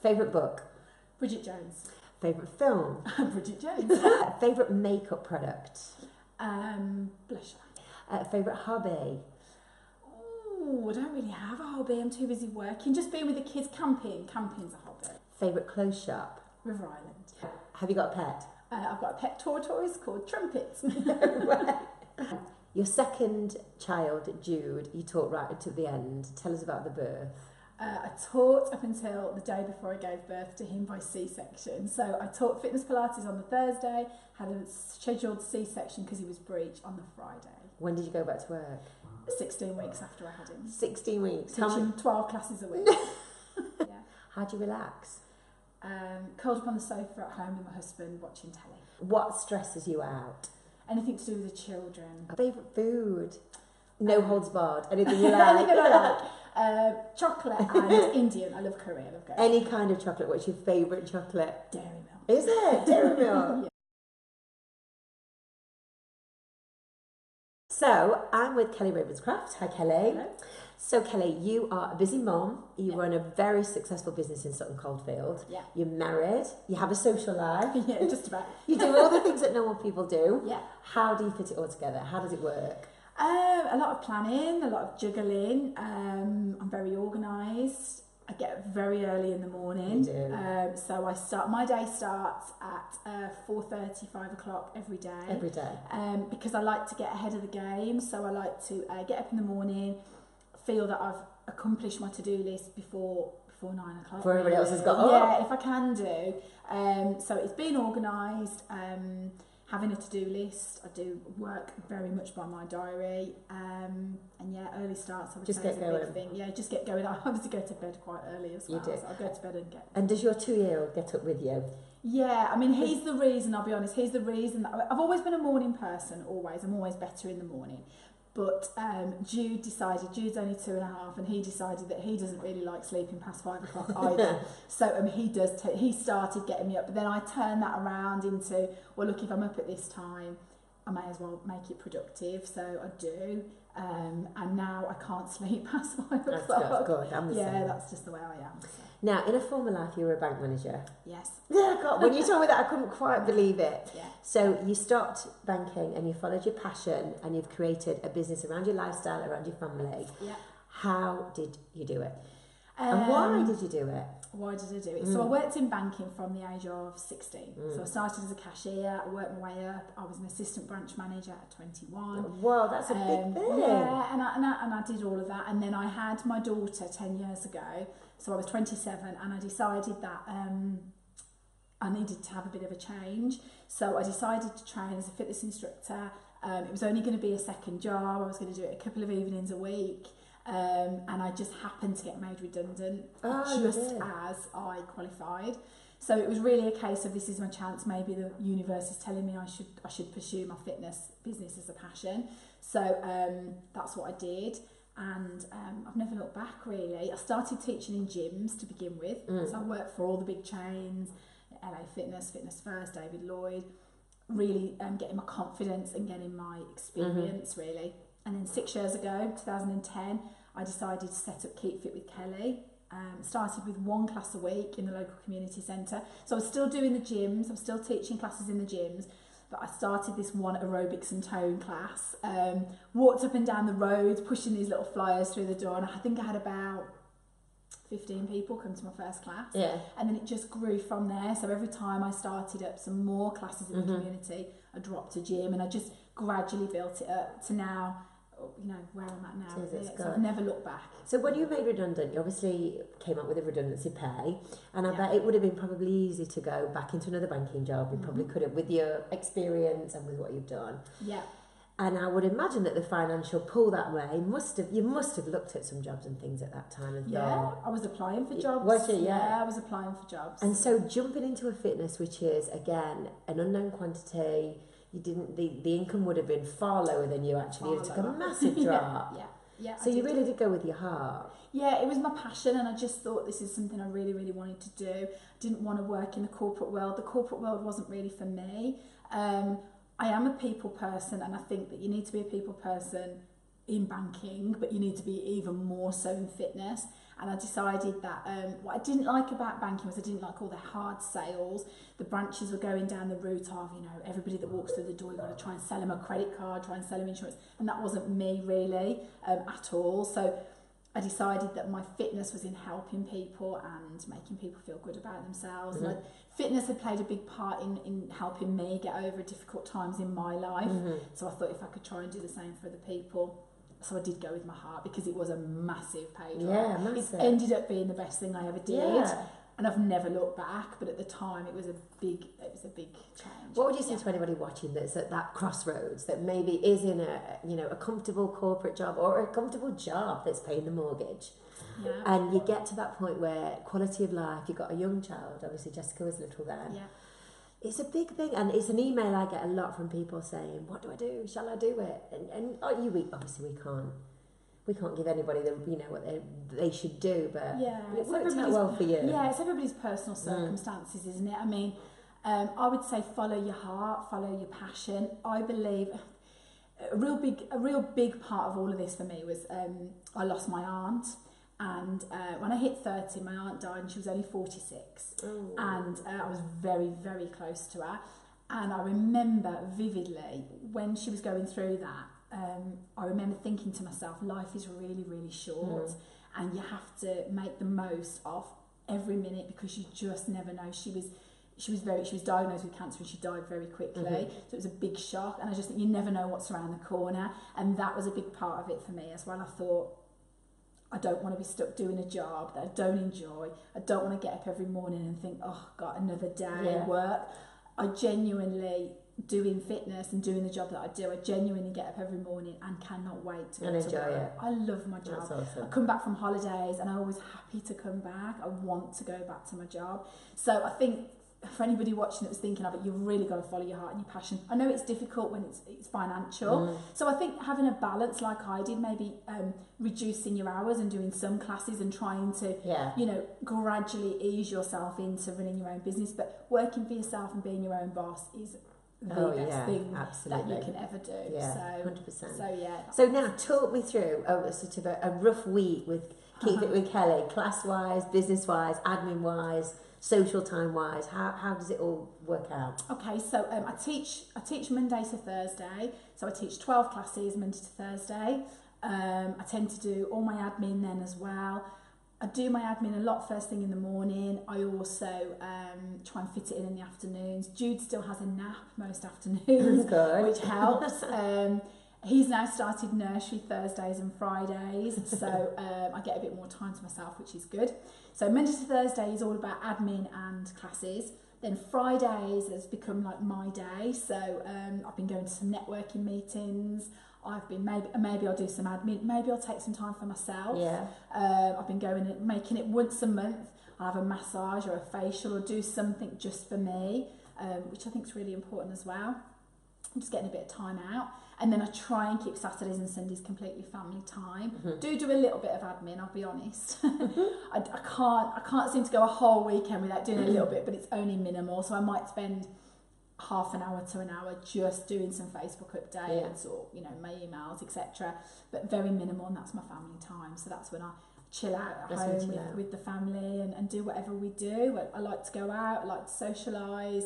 Favourite book? Bridget Jones. Favourite film? Bridget Jones. Favourite makeup product? Blusher. Favourite hobby? Oh, I don't really have a hobby. I'm too busy working. Just being with the kids, camping. Camping's a hobby. Favourite clothes shop? River Island. Have you got a pet? I've got a pet tortoise called Trumpets. Your second child, Jude, you taught right to the end. Tell us about the birth. I taught up until the day before I gave birth to him by C-section. So I taught fitness Pilates on the Thursday, had a scheduled C-section because he was breech on the Friday. When did you go back to work? 16 weeks after I had him. 16 weeks. Teaching 12 classes a week. Yeah. How'd you relax? Curled up on the sofa at home with my husband watching telly. What stresses you out? Anything to do with the children. Favourite food? No holds barred. Anything you like? Anything I like. Chocolate and Indian. I love curry. I love curry. Any kind of chocolate. What's your favourite chocolate? Dairy milk. Is it? Dairy milk? Yeah. So, I'm with Kelly Ravenscroft. Hi, Kelly. Hello. So, Kelly, you are a busy mom. You run a very successful business in Sutton Coldfield. Yeah. You're married. You have a social life. Yeah, just about. You do all the things that normal people do. Yeah. How do you fit it all together? How does it work? A lot of planning, a lot of juggling. I'm very organised. I get up very early in the morning. You do. So my day starts at 4:30, 5 o'clock every day. Every day. Because I like to get ahead of the game. So I like to get up in the morning, feel that I've accomplished my to-do list before 9 o'clock. Before everybody else has got up. Yeah, if I can do. So it's being organised, having a to-do list. I do work very much by my diary. And yeah, early starts I would Just say is get a going. big thing. Yeah, just get going. I obviously go to bed quite early as well. You do. So I go to bed and get... And does your 2-year-old get up with you? Yeah, I mean, he's the reason, I'll be honest, he's the reason that I've always been a morning person, always. I'm always better in the morning. But Jude's only 2.5, and he decided that he doesn't really like sleeping past 5 o'clock either. So he started getting me up, but then I turned that around into, well, look, if I'm up at this time, I may as well make it productive. So I do. And now I can't sleep past 5 o'clock. That's good. I'm the same. Yeah, that's just the way I am. So. Now, in a former life, you were a bank manager. Yes. Yeah, God, when you told me that, I couldn't quite believe it. Yeah. So you stopped banking and you followed your passion and you've created a business around your lifestyle, around your family. Yeah. How did you do it? And why did you do it? Why did I do it? So I worked in banking from the age of 16. So I started as a cashier, I worked my way up. I was an assistant branch manager at 21. Wow, that's a big thing. Yeah, and I did all of that. And then I had my daughter 10 years ago. So I was 27 and I decided that I needed to have a bit of a change. So I decided to train as a fitness instructor. It was only going to be a second job. I was going to do it a couple of evenings a week. And I just happened to get made redundant just as I qualified. So it was really a case of, this is my chance. Maybe the universe is telling me I should pursue my fitness business as a passion. So that's what I did. And I've never looked back, really. I started teaching in gyms to begin with. So I worked for all the big chains, LA Fitness, Fitness First, David Lloyd, really getting my confidence and getting my experience, really. And then 6 years ago, 2010, I decided to set up Keep Fit with Kelly. Started with 1 class a week in the local community centre. So I was still doing the gyms, I'm still teaching classes in the gyms, but I started this one aerobics and tone class. Walked up and down the road, pushing these little flyers through the door, and I think I had about 15 people come to my first class. Yeah. And then it just grew from there. So every time I started up some more classes in the community, I dropped a gym, and I just gradually built it up to now, you know, where I'm at now. So I've never looked back. So when you were made redundant, you obviously came up with a redundancy pay, and I bet it would have been probably easy to go back into another banking job. You probably could have, with your experience and with what you've done. Yeah. And I would imagine that the financial pull that way you must have looked at some jobs and things at that time as well. Yeah, I was applying for jobs. Was you? Yeah, I was applying for jobs. And so jumping into a fitness, which is again an unknown quantity, you didn't the income would have been far lower than you actually. It took a massive drop. Yeah. So you really did go with your heart. Yeah, it was my passion, and I just thought this is something I really, really wanted to do. I didn't want to work in the corporate world. The corporate world wasn't really for me. I am a people person, and I think that you need to be a people person in banking, but you need to be even more so in fitness. And I decided that what I didn't like about banking was I didn't like all the hard sales. The branches were going down the route of, you know, everybody that walks through the door, you've got to try and sell them a credit card, try and sell them insurance. And that wasn't me really at all. So I decided that my fitness was in helping people and making people feel good about themselves. And fitness had played a big part in helping me get over difficult times in my life. So I thought if I could try and do the same for other people. So I did go with my heart because it was a massive page. Yeah, massive. It ended up being the best thing I ever did. Yeah. And I've never looked back, but at the time it was a big change. What would you say to anybody watching that's at that crossroads, that maybe is in a comfortable corporate job or a comfortable job that's paying the mortgage? Yeah. And you get to that point where quality of life, you've got a young child, obviously Jessica was little then. Yeah. It's a big thing, and it's an email I get a lot from people saying, what do I do? Shall I do it? And obviously we can't give anybody what they should do, but it worked out well for you. Yeah, it's everybody's personal circumstances, isn't it? I mean, I would say follow your heart, follow your passion. I believe a real big part of all of this for me was I lost my aunt, and when I hit 30, my aunt died, and she was only 46, and I was very, very close to her. And I remember vividly when she was going through that. I remember thinking to myself, life is really, really short, and you have to make the most of every minute because you just never know. She was diagnosed with cancer and she died very quickly, so it was a big shock. And I just think you never know what's around the corner, and that was a big part of it for me as well. I thought, I don't want to be stuck doing a job that I don't enjoy. I don't want to get up every morning and think, oh God, another day at work. I genuinely, doing fitness and doing the job that I do, I genuinely get up every morning and cannot wait to go to work. I love my job. That's awesome. I come back from holidays and I'm always happy to come back. I want to go back to my job. So I think for anybody watching that was thinking of it, you've really got to follow your heart and your passion. I know it's difficult when it's financial. So I think having a balance like I did, maybe reducing your hours and doing some classes and trying to, gradually ease yourself into running your own business. But working for yourself and being your own boss is the best thing that you can ever do. Yeah, so 100%. So yeah. So now talk me through sort of a rough week with Keep It With Kelly, class-wise, business-wise, admin-wise, social time-wise. How does it all work out? Okay, so I teach Monday to Thursday. So I teach 12 classes Monday to Thursday. I tend to do all my admin then as well. I do my admin a lot first thing in the morning. I also try and fit it in the afternoons. Jude still has a nap most afternoons, which helps. He's now started nursery Thursdays and Fridays, so I get a bit more time to myself, which is good. So Monday to Thursday is all about admin and classes. Then Fridays has become like my day, so I've been going to some networking meetings. I've been maybe I'll do some admin, maybe I'll take some time for myself. I've been going and making it once a month. I'll have a massage or a facial or do something just for me, which I think is really important as well. I'm just getting a bit of time out. And then I try and keep Saturdays and Sundays completely family time. Do a little bit of admin, I'll be honest. I can't seem to go a whole weekend without doing a little bit, but it's only minimal. So I might spend half an hour to an hour just doing some Facebook updates or my emails, etc. But very minimal, and that's my family time. So that's when I chill out at home with the family and do whatever we do. I like to go out, I like to socialise.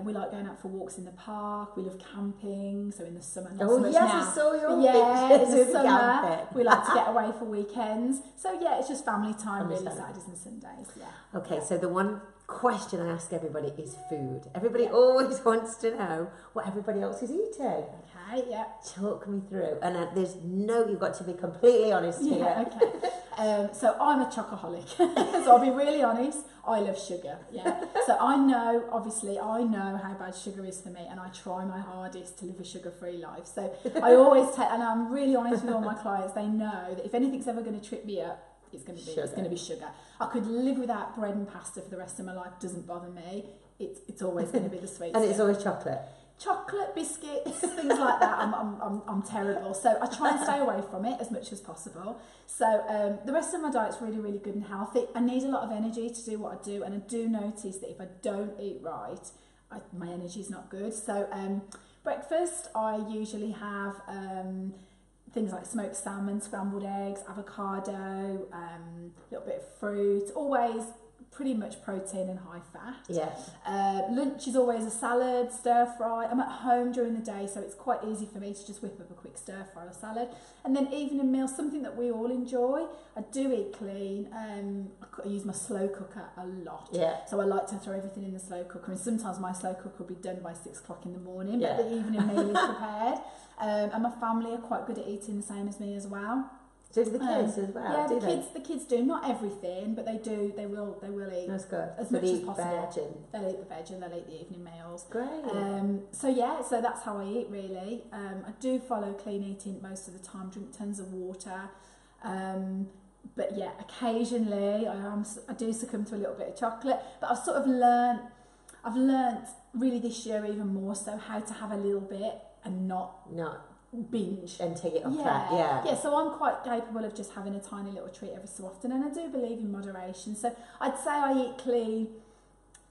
We like going out for walks in the park. We love camping. So in the summer, not so much now. I saw your pictures in the summer. Camping. We like to get away for weekends. So yeah, it's just family time really, Saturdays and Sundays. Yeah. Okay, so the one question I ask everybody is food. Everybody always wants to know what everybody else is eating. Okay, yeah. Talk me through. And you've got to be completely honest here. Yeah, okay. So I'm a chocoholic. So I'll be really honest. I love sugar. Yeah. So I know how bad sugar is for me, and I try my hardest to live a sugar-free life. So I always and I'm really honest with all my clients. They know that if anything's ever going to trip me up, it's going to be sugar. I could live without bread and pasta for the rest of my life. Doesn't bother me. It's always going to be the sweet and stuff. It's always chocolate. Chocolate, biscuits, things like that. I'm terrible. So I try and stay away from it as much as possible. So the rest of my diet's really, really good and healthy. I need a lot of energy to do what I do, and I do notice that if I don't eat right, my energy's not good. So breakfast, I usually have things like smoked salmon, scrambled eggs, avocado, a little bit of fruit, always pretty much protein and high fat. Yeah. Lunch is always a salad, stir fry. I'm at home during the day, so it's quite easy for me to just whip up a quick stir fry or salad. And then evening meals, something that we all enjoy. I do eat clean. I use my slow cooker a lot. Yeah. So I like to throw everything in the slow cooker, and sometimes my slow cooker will be done by 6 o'clock in the morning, but the evening meal is prepared. And my family are quite good at eating the same as me as well. So do the kids as well? Yeah, do the kids do, not everything, but they do. They will eat. That's good. As much as possible. They'll eat the veg and they'll eat the evening meals. Great. So that's how I eat really. I do follow clean eating most of the time. Drink tons of water. But yeah, occasionally I do succumb to a little bit of chocolate. But I've sort of learnt really this year even more so how to have a little bit and not binge and take it off track. Yeah, so I'm quite capable of just having a tiny little treat every so often, and I do believe in moderation. So I'd say I eat clean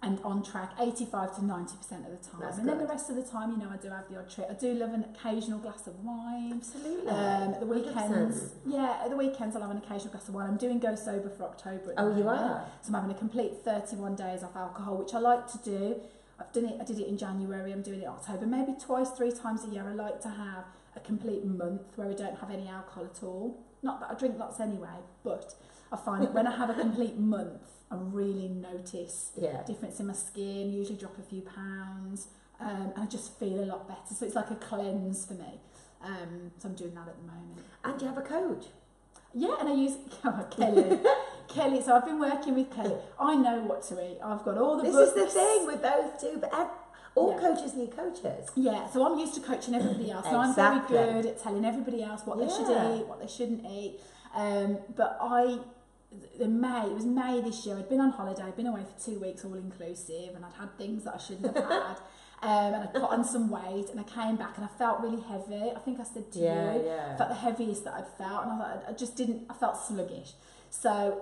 and on track 85 to 90% of the time. That's and good. Then the rest of the time, I do have the odd treat. I do love an occasional glass of wine. Absolutely. At the weekends, 100%. at the weekends I'll have an occasional glass of wine. I'm doing Go Sober for October at the Oh, you moment. are? So I'm having a complete 31 days off alcohol, which I like to do. I did it in January, I'm doing it in October, maybe 2-3 times a year. I like to have a complete month where I don't have any alcohol at all. Not that I drink lots anyway, but I find that when I have a complete month, I really notice a difference in my skin, usually drop a few pounds, and I just feel a lot better. So it's like a cleanse for me. So I'm doing that at the moment. And do you have a coach? Yeah, and I use Kelly. So I've been working with Kelly. I know what to eat. I've got all the books. This is the thing with those two, but all coaches need coaches. Yeah, so I'm used to coaching everybody else. And I'm very good at telling everybody else what they should eat, what they shouldn't eat. But it was May this year, I'd been on holiday, I'd been away for 2 weeks all inclusive, and I'd had things that I shouldn't have had. And I put on some weight, and I came back and I felt really heavy. I think I said to you, I felt the heaviest that I'd felt, and I thought I felt sluggish. So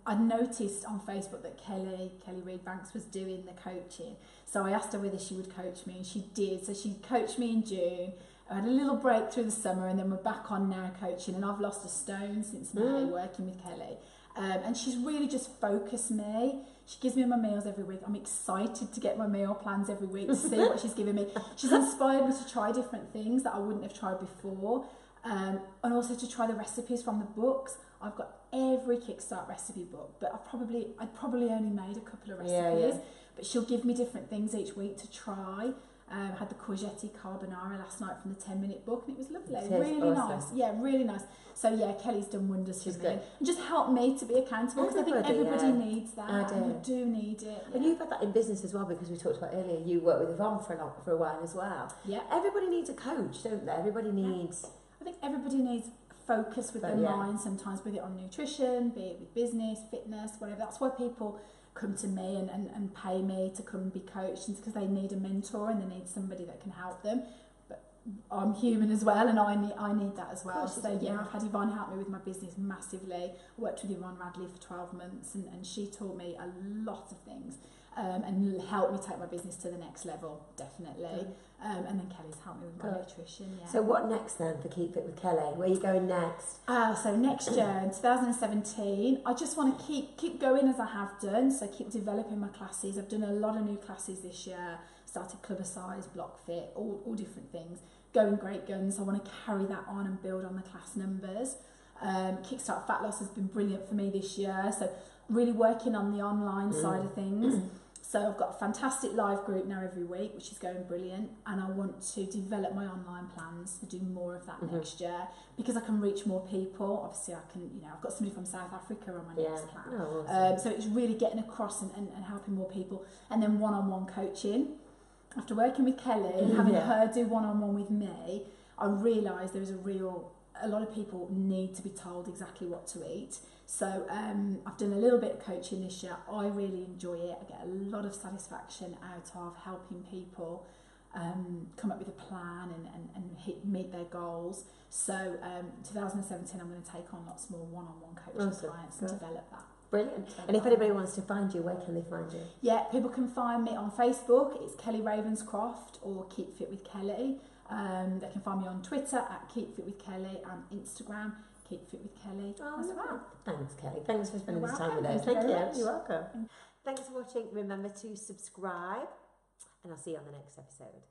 I noticed on Facebook that Kelly Reid Banks was doing the coaching. So I asked her whether she would coach me, and she did. So she coached me in June. I had a little break through the summer, and then we're back on now coaching, and I've lost a stone since May working with Kelly. And she's really just focused me. She gives me my meals every week. I'm excited to get my meal plans every week to see what she's giving me. She's inspired me to try different things that I wouldn't have tried before, and also to try the recipes from the books. I've got every Kickstart recipe book, but I'd probably only made a couple of recipes. But she'll give me different things each week to try. I had the courgette carbonara last night from the 10-minute book, and it was lovely. Really nice. Yeah, really nice. So yeah, Kelly's done wonders for me. And just helped me to be accountable, because I think everybody needs that. You do need it. And you've had that in business as well, because we talked about earlier, you worked with Yvonne for a while as well. Yeah. Everybody needs a coach, don't they? Everybody needs... I think everybody needs focus with their mind, sometimes be it on nutrition, be it with business, fitness, whatever. That's why people come to me and pay me to come and be coached, because they need a mentor and they need somebody that can help them. But I'm human as well, and I need that as well. So yeah, I've had Yvonne help me with my business massively. I worked with Yvonne Radley for 12 months, and she taught me a lot of things, and helped me take my business to the next level, definitely. And then Kelly's helped me with my nutrition. Yeah. So what next then for Keep Fit with Kelly? Where are you going next? So next year, in 2017, I just want to keep going as I have done. So keep developing my classes. I've done a lot of new classes this year. Started Clubber-Size, Block Fit, all different things. Going great guns. I want to carry that on and build on the class numbers. Kickstart Fat Loss has been brilliant for me this year. So really working on the online side of things. So I've got a fantastic live group now every week, which is going brilliant, and I want to develop my online plans to do more of that next year, because I can reach more people. Obviously, I can, I've got somebody from South Africa on my next plan. Oh, awesome. So it's really getting across and helping more people, and then one-on-one coaching. After working with Kelly and having her do one-on-one with me, I realised there is a lot of people need to be told exactly what to eat. So I've done a little bit of coaching this year. I really enjoy it. I get a lot of satisfaction out of helping people come up with a plan and meet their goals. So 2017, I'm going to take on lots more one-on-one coaching clients and develop that. Brilliant. And if anybody wants to find you, where can they find you? Yeah, people can find me on Facebook. It's Kelly Ravenscroft or Keep Fit with Kelly. They can find me on Twitter at Keep Fit with Kelly and Instagram Keep Fit with Kelly as well. Thanks, Kelly. Thanks for spending this time with us. Thank you. You're welcome. Thanks for watching. Remember to subscribe, and I'll see you on the next episode.